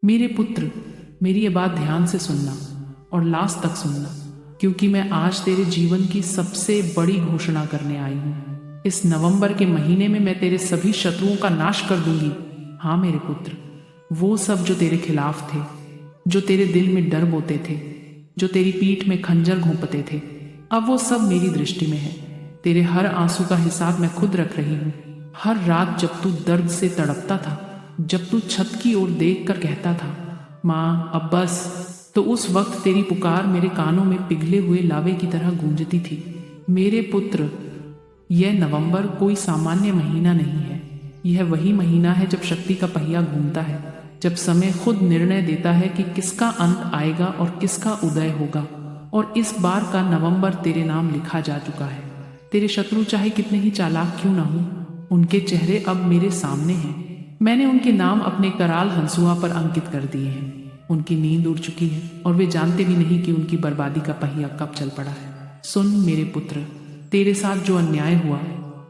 मेरे पुत्र, मेरी ये बात ध्यान से सुनना और लास्ट तक सुनना, क्योंकि मैं आज तेरे जीवन की सबसे बड़ी घोषणा करने आई हूँ। इस नवंबर के महीने में मैं तेरे सभी शत्रुओं का नाश कर दूंगी। हाँ मेरे पुत्र, वो सब जो तेरे खिलाफ थे, जो तेरे दिल में डर बोते थे, जो तेरी पीठ में खंजर घोंपते थे, अब वो सब मेरी दृष्टि में है। तेरे हर आंसू का हिसाब मैं खुद रख रही हूँ। हर रात जब तू दर्द से तड़पता था, जब तू छत की ओर देख कर कहता था, माँ अब बस, तो उस वक्त तेरी पुकार मेरे कानों में पिघले हुए लावे की तरह गूंजती थी। मेरे पुत्र, यह नवंबर कोई सामान्य महीना नहीं है। यह वही महीना है जब शक्ति का पहिया घूमता है, जब समय खुद निर्णय देता है कि किसका अंत आएगा और किसका उदय होगा। और इस बार का नवंबर तेरे नाम लिखा जा चुका है। तेरे शत्रु चाहे कितने ही चालाक क्यों ना हो, उनके चेहरे अब मेरे सामने हैं। मैंने उनके नाम अपने कराल हंसुआ पर अंकित कर दिए हैं। उनकी नींद उड़ चुकी है और वे जानते भी नहीं कि उनकी बर्बादी का पहिया कब चल पड़ा है। सुन मेरे पुत्र, तेरे साथ जो अन्याय हुआ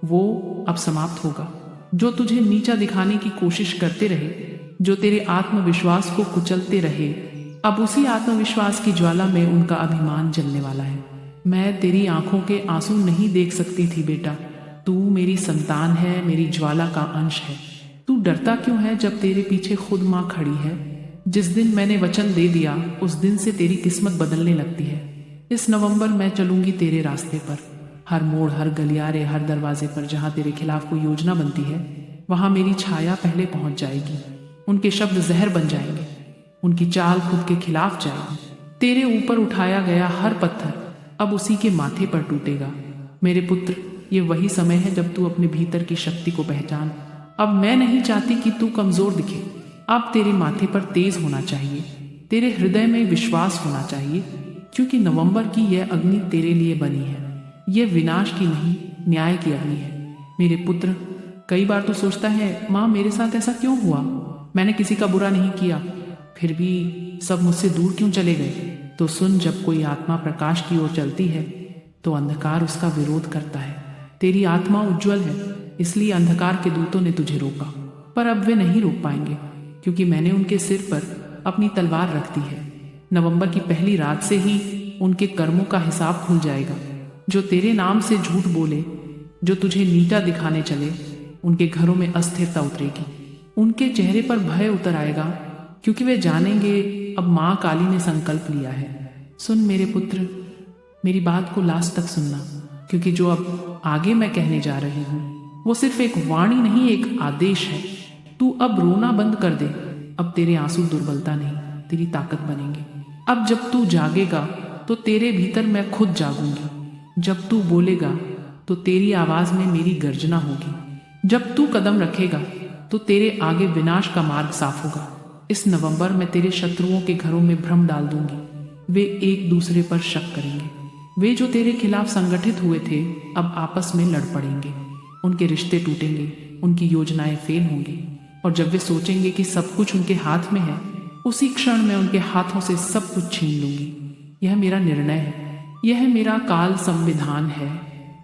वो अब समाप्त होगा। जो तुझे नीचा दिखाने की कोशिश करते रहे, जो तेरे आत्मविश्वास को कुचलते रहे, अब उसी आत्मविश्वास की ज्वाला में उनका अभिमान जलने वाला है। मैं तेरी आंखों के आंसू नहीं देख सकती थी बेटा। तू मेरी संतान है, मेरी ज्वाला का अंश है। तू डरता क्यों है जब तेरे पीछे खुद माँ खड़ी है? जिस दिन मैंने वचन दे दिया उस दिन से तेरी किस्मत बदलने लगती है। इस नवंबर मैं चलूंगी तेरे रास्ते पर। हर मोड़, हर गलियारे, हर दरवाजे पर जहाँ तेरे खिलाफ कोई योजना बनती है, वहाँ मेरी छाया पहले पहुँच जाएगी। उनके शब्द जहर बन जाएंगे, उनकी चाल खुद के खिलाफ जाएगी। तेरे ऊपर उठाया गया हर पत्थर अब उसी के माथे पर टूटेगा। मेरे पुत्र, ये वही समय है जब तू अपने भीतर की शक्ति को पहचान। अब मैं नहीं चाहती कि तू कमजोर दिखे। अब तेरे माथे पर तेज होना चाहिए, तेरे हृदय में विश्वास होना चाहिए, क्योंकि नवंबर की यह अग्नि तेरे लिए बनी है। यह विनाश की नहीं, न्याय की अग्नि है। मेरे पुत्र, कई बार तो सोचता है, माँ मेरे साथ ऐसा क्यों हुआ? मैंने किसी का बुरा नहीं किया, फिर भी सब मुझसे दूर क्यों चले गए? तो सुन, जब कोई आत्मा प्रकाश की ओर चलती है तो अंधकार उसका विरोध करता है। तेरी आत्मा उज्जवल है, इसलिए अंधकार के दूतों ने तुझे रोका, पर अब वे नहीं रोक पाएंगे, क्योंकि मैंने उनके सिर पर अपनी तलवार रख दी है। नवंबर की पहली रात से ही उनके कर्मों का हिसाब खुल जाएगा। जो तेरे नाम से झूठ बोले, जो तुझे नीचा दिखाने चले, उनके घरों में अस्थिरता उतरेगी। उनके चेहरे पर भय उतर आएगा, क्योंकि वे जानेंगे अब माँ काली ने संकल्प लिया है। सुन मेरे पुत्र, मेरी बात को लास्ट तक सुनना, क्योंकि जो अब आगे मैं कहने जा रही हूँ वो सिर्फ एक वाणी नहीं, एक आदेश है। तू अब रोना बंद कर दे। अब तेरे आंसू दुर्बलता नहीं, तेरी ताकत बनेंगे। अब जब तू जागेगा तो तेरे भीतर मैं खुद जागूंगी। जब तू बोलेगा तो तेरी आवाज में मेरी गर्जना होगी। जब तू कदम रखेगा तो तेरे आगे विनाश का मार्ग साफ होगा। इस नवंबर में तेरे शत्रुओं के घरों में भ्रम डाल दूंगी। वे एक दूसरे पर शक करेंगे। वे जो तेरे खिलाफ संगठित हुए थे अब आपस में लड़ पड़ेंगे। उनके रिश्ते टूटेंगे, उनकी योजनाएं फेल होंगी, और जब वे सोचेंगे कि सब कुछ उनके हाथ में है, उसी क्षण में उनके हाथों से सब कुछ छीन लूंगी। यह मेरा निर्णय है, यह मेरा काल संविधान है।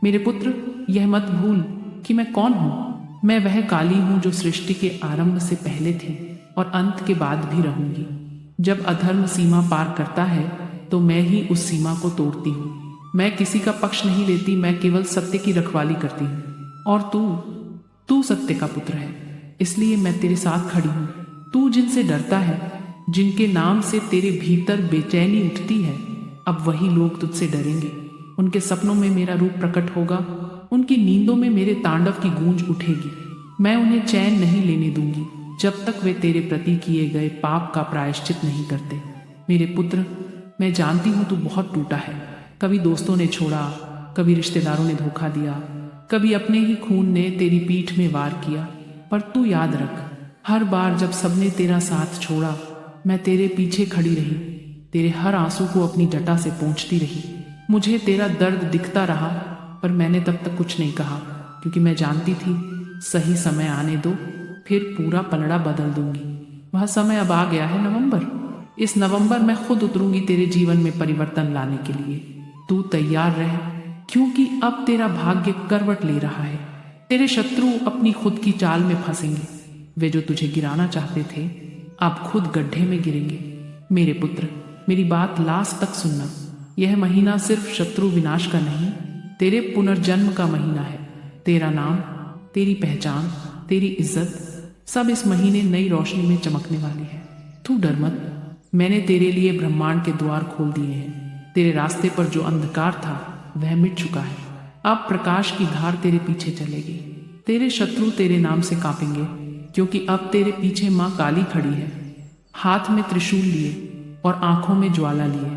मेरे पुत्र, यह मत भूल कि मैं कौन हूँ। मैं वह काली हूँ जो सृष्टि के आरंभ से पहले थी और अंत के बाद भी रहूंगी। जब अधर्म सीमा पार करता है तो मैं ही उस सीमा को तोड़ती हूँ। मैं किसी का पक्ष नहीं लेती, मैं केवल सत्य की रखवाली करती हूँ। और तू सत्य का पुत्र है, इसलिए मैं तेरे साथ खड़ी हूँ। तू जिनसे डरता है, जिनके नाम से तेरे भीतर बेचैनी उठती है, अब वही लोग तुझसे डरेंगे। उनके सपनों में मेरा रूप प्रकट होगा, उनकी नींदों में मेरे तांडव की गूंज उठेगी। मैं उन्हें चैन नहीं लेने दूंगी जब तक वे तेरे प्रति किए गए पाप का प्रायश्चित नहीं करते। मेरे पुत्र, मैं जानती हूँ तू बहुत टूटा है। कभी दोस्तों ने छोड़ा, कभी रिश्तेदारों ने धोखा दिया, कभी अपने ही खून ने तेरी पीठ में वार किया, पर तू याद रख, हर बार जब सबने तेरा साथ छोड़ा, मैं तेरे पीछे खड़ी रही, तेरे हर आंसू को अपनी जटा से पोंछती रही। मुझे तेरा दर्द दिखता रहा, पर मैंने तब तक कुछ नहीं कहा, क्योंकि मैं जानती थी सही समय आने दो, फिर पूरा पलड़ा बदल दूंगी। वह समय अब आ गया है नवंबर। इस नवंबर मैं खुद उतरूंगी तेरे जीवन में परिवर्तन लाने के लिए। तू तैयार रह, क्योंकि अब तेरा भाग्य करवट ले रहा है। तेरे शत्रु अपनी खुद की चाल में फंसेंगे। वे जो तुझे गिराना चाहते थे आप खुद गड्ढे में गिरेंगे। मेरे पुत्र, मेरी बात लास्ट तक सुनना। यह महीना सिर्फ शत्रु विनाश का नहीं, तेरे पुनर्जन्म का महीना है। तेरा नाम, तेरी पहचान, तेरी इज्जत सब इस महीने नई रोशनी में चमकने वाली है। तू डर मत, मैंने तेरे लिए ब्रह्मांड के द्वार खोल दिए हैं। तेरे रास्ते पर जो अंधकार था वह मिट चुका है। अब प्रकाश की धार तेरे पीछे चलेगी। तेरे शत्रु तेरे नाम से कांपेंगे, क्योंकि अब तेरे पीछे माँ काली खड़ी है, हाथ में त्रिशूल लिए और आंखों में ज्वाला लिए।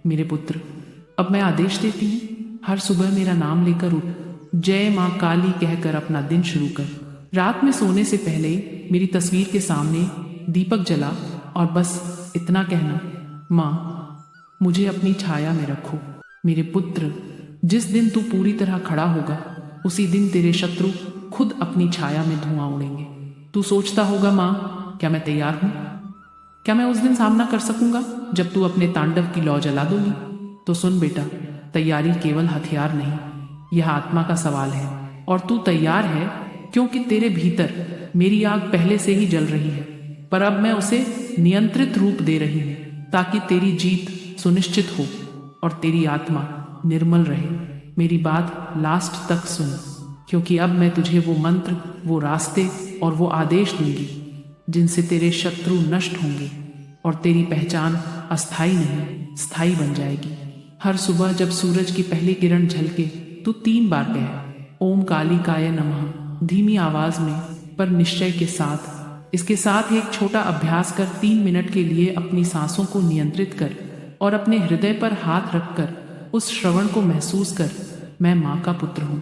मेरे पुत्र, अब मैं आदेश देती हूँ, हर सुबह मेरा नाम लेकर उठ, जय माँ काली कहकर अपना दिन शुरू कर। रात में सोने से पहले मेरी तस्वीर के सामने दीपक जला और बस इतना कहना, माँ मुझे अपनी छाया में रखो। मेरे पुत्र, जिस दिन तू पूरी तरह खड़ा होगा उसी दिन तेरे शत्रु खुद अपनी छाया में धुआं उड़ेंगे। तू सोचता होगा, माँ क्या मैं तैयार हूँ? क्या मैं उस दिन सामना कर सकूंगा जब तू अपने तांडव की लौ जला दोगी? तो सुन बेटा, तैयारी केवल हथियार नहीं, यह आत्मा का सवाल है। और तू तैयार है क्योंकि तेरे भीतर मेरी आग पहले से ही जल रही है, पर अब मैं उसे नियंत्रित रूप दे रही हूँ ताकि तेरी जीत सुनिश्चित हो और तेरी आत्मा निर्मल रहे। मेरी बात लास्ट तक सुन, क्योंकि अब मैं तुझे वो मंत्र, वो रास्ते और वो आदेश दूंगी जिनसे तेरे शत्रु नष्ट होंगे और तेरी पहचान अस्थाई नहीं स्थायी बन जाएगी। हर सुबह जब सूरज की पहली किरण झलके तू 3 बार कहे, ओम कालिकाय नमः, धीमी आवाज में पर निश्चय के साथ। इसके साथ एक छोटा अभ्यास कर 3 मिनट के लिए अपनी सांसों को नियंत्रित कर और अपने हृदय पर हाथ रखकर उस श्रवण को महसूस कर, मैं माँ का पुत्र हूँ।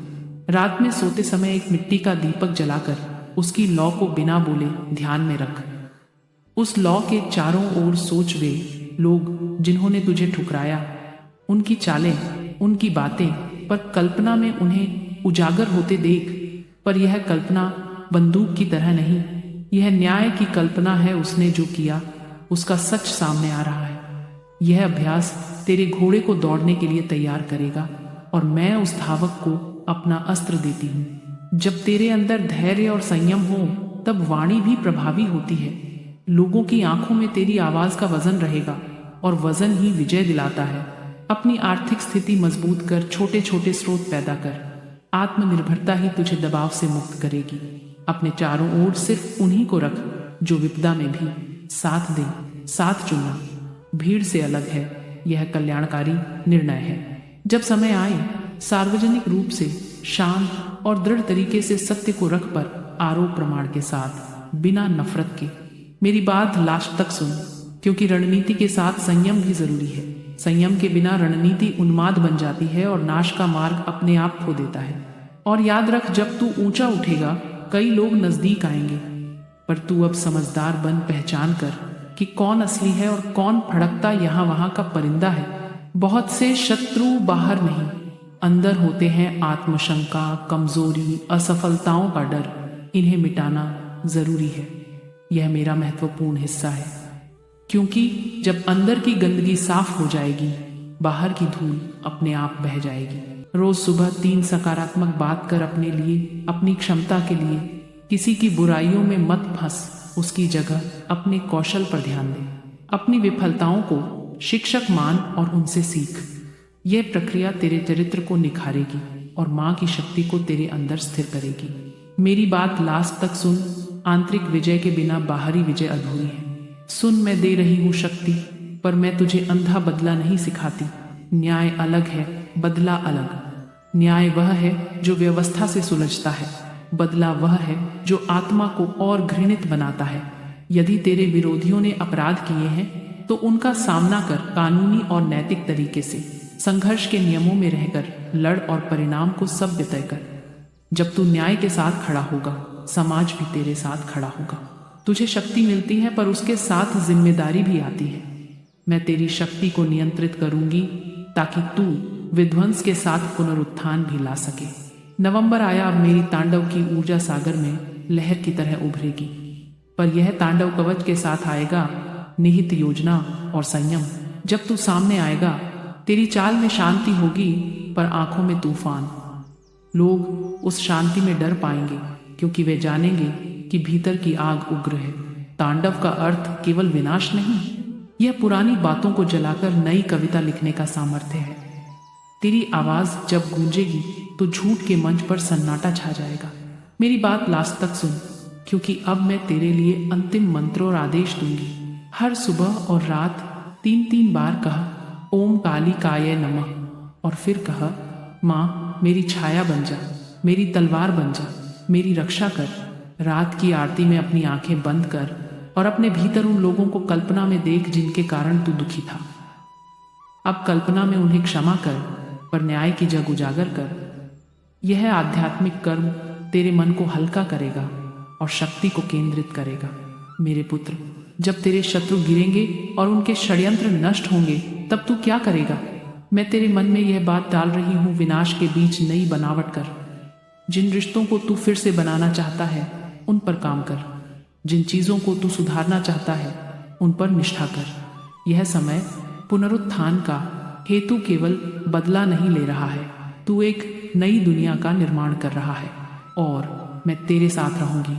रात में सोते समय एक मिट्टी का दीपक जलाकर उसकी लौ को बिना बोले ध्यान में रख। उस लौ के चारों ओर सोच, वे लोग जिन्होंने तुझे ठुकराया, उनकी चालें, उनकी बातें, पर कल्पना में उन्हें उजागर होते देख। पर यह कल्पना बंदूक की तरह नहीं, यह न्याय की कल्पना है। उसने जो किया उसका सच सामने आ रहा है। यह अभ्यास तेरे घोड़े को दौड़ने के लिए तैयार करेगा और मैं उस धावक को अपना अस्त्र देती हूँ। जब तेरे अंदर धैर्य और संयम हो तब वाणी भी प्रभावी होती है। लोगों की आंखों में तेरी आवाज का वजन रहेगा और वजन ही विजय दिलाता है। अपनी आर्थिक स्थिति मजबूत कर, छोटे छोटे स्रोत पैदा कर। आत्मनिर्भरता ही तुझे दबाव से मुक्त करेगी। अपने चारों ओर सिर्फ उन्हीं को रख जो विपदा में भी साथ दे। साथ चुनना भीड़ से अलग है, यह कल्याणकारी निर्णय है। जब समय आए, सार्वजनिक रूप से शांत और दृढ़ तरीके से सत्य को रख पर आरोप प्रमाण के साथ, बिना नफरत के। मेरी बात लास्ट तक सुन, क्योंकि रणनीति के साथ संयम भी जरूरी है। संयम के बिना रणनीति उन्माद बन जाती है और नाश का मार्ग अपने आप खो देता है। और याद रख, जब तू ऊंचा उठेगा कई लोग नजदीक आएंगे, पर तू अब समझदार बन, पहचान कर कि कौन असली है और कौन फड़कता यहाँ वहां का परिंदा है। बहुत से शत्रु बाहर नहीं, अंदर होते हैं। आत्मशंका, कमजोरी, असफलताओं का डर, इन्हें मिटाना जरूरी है। यह मेरा महत्वपूर्ण हिस्सा है, क्योंकि जब अंदर की गंदगी साफ हो जाएगी, बाहर की धूल अपने आप बह जाएगी। रोज सुबह 3 सकारात्मक बात कर अपने लिए, अपनी क्षमता के लिए। किसी की बुराइयों में मत फंस, उसकी जगह अपने कौशल पर ध्यान दे। अपनी विफलताओं को शिक्षक मान और उनसे सीख। यह प्रक्रिया तेरे चरित्र को निखारेगी और माँ की शक्ति को तेरे अंदर स्थिर करेगी। मेरी बात लास्ट तक सुन, आंतरिक विजय के बिना बाहरी विजय अधूरी है। सुन, मैं दे रही हूँ शक्ति, पर मैं तुझे अंधा बदला नहीं सिखाती। न्याय अलग है, बदला अलग। न्याय वह है जो व्यवस्था से सुलझता है, बदला वह है जो आत्मा को और घृणित बनाता है। यदि तेरे विरोधियों ने अपराध किए हैं तो उनका सामना कर, कानूनी और नैतिक तरीके से। संघर्ष के नियमों में रहकर लड़ और परिणाम को सभ्य तय कर। जब तू न्याय के साथ खड़ा होगा, समाज भी तेरे साथ खड़ा होगा। तुझे शक्ति मिलती है, पर उसके साथ जिम्मेदारी भी आती है। मैं तेरी शक्ति को नियंत्रित करूंगी ताकि तू विध्वंस के साथ पुनरुत्थान भी ला सके। नवंबर आया, अब मेरी तांडव की ऊर्जा सागर में लहर की तरह उभरेगी, पर यह तांडव कवच के साथ आएगा, निहित योजना और संयम। जब तू सामने आएगा, तेरी चाल में शांति होगी, पर आंखों में तूफान। लोग उस शांति में डर पाएंगे, क्योंकि वे जानेंगे कि भीतर की आग उग्र है। तांडव का अर्थ केवल विनाश नहीं, यह पुरानी बातों को जलाकर नई कविता लिखने का सामर्थ्य है। तेरी आवाज जब गूंजेगी तो झूठ के मंच पर सन्नाटा छा जाएगा। मेरी बात लास्ट तक सुन, क्योंकि अब मैं तेरे लिए अंतिम मंत्र और आदेश दूंगी। हर सुबह और रात 3-3 बार कह ओम काली काय नमः, और फिर कह माँ मेरी छाया बन जा, मेरी तलवार बन जा, मेरी रक्षा कर। रात की आरती में अपनी आंखें बंद कर और अपने भीतर उन लोगों को कल्पना में देख जिनके कारण तू दुखी था। अब कल्पना में उन्हें क्षमा कर, पर न्याय की जग उजागर कर। यह आध्यात्मिक कर्म तेरे मन को हल्का करेगा और शक्ति को केंद्रित करेगा। मेरे पुत्र, जब तेरे शत्रु गिरेंगे और उनके षड्यंत्र नष्ट होंगे, तब तू क्या करेगा? मैं तेरे मन में यह बात डाल रही हूँ, विनाश के बीच नई बनावट कर। जिन रिश्तों को तू फिर से बनाना चाहता है उन पर काम कर। जिन चीजों को तू सुधारना चाहता है उन पर निष्ठा कर। यह समय पुनरुत्थान का हेतु केवल बदला नहीं ले रहा है, तू एक नई दुनिया का निर्माण कर रहा है। और मैं तेरे साथ रहूंगी,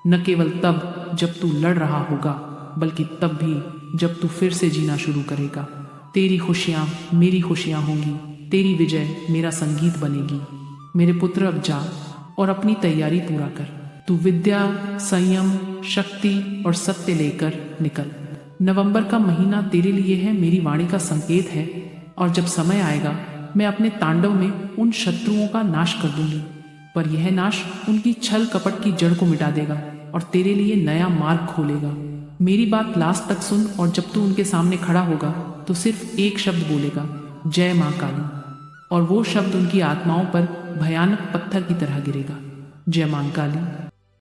न केवल तब जब तू लड़ रहा होगा, बल्कि तब भी जब तू फिर से जीना शुरू करेगा। तेरी खुशियाँ मेरी खुशियाँ होंगी, तेरी विजय मेरा संगीत बनेगी। मेरे पुत्र, अब जा और अपनी तैयारी पूरा कर। तू विद्या, संयम, शक्ति और सत्य लेकर निकल। नवंबर का महीना तेरे लिए है, मेरी वाणी का संकेत है। और जब समय आएगा मैं अपने तांडव में उन शत्रुओं का नाश कर दूंगी, पर यह नाश उनकी छल कपट की जड़ को मिटा देगा और तेरे लिए नया मार्ग खोलेगा। मेरी बात लास्ट तक सुन, और जब तू उनके सामने खड़ा होगा तो सिर्फ एक शब्द बोलेगा, जय माँ काली, और वो शब्द उनकी आत्माओं पर भयानक पत्थर की तरह गिरेगा। जय माँ काली।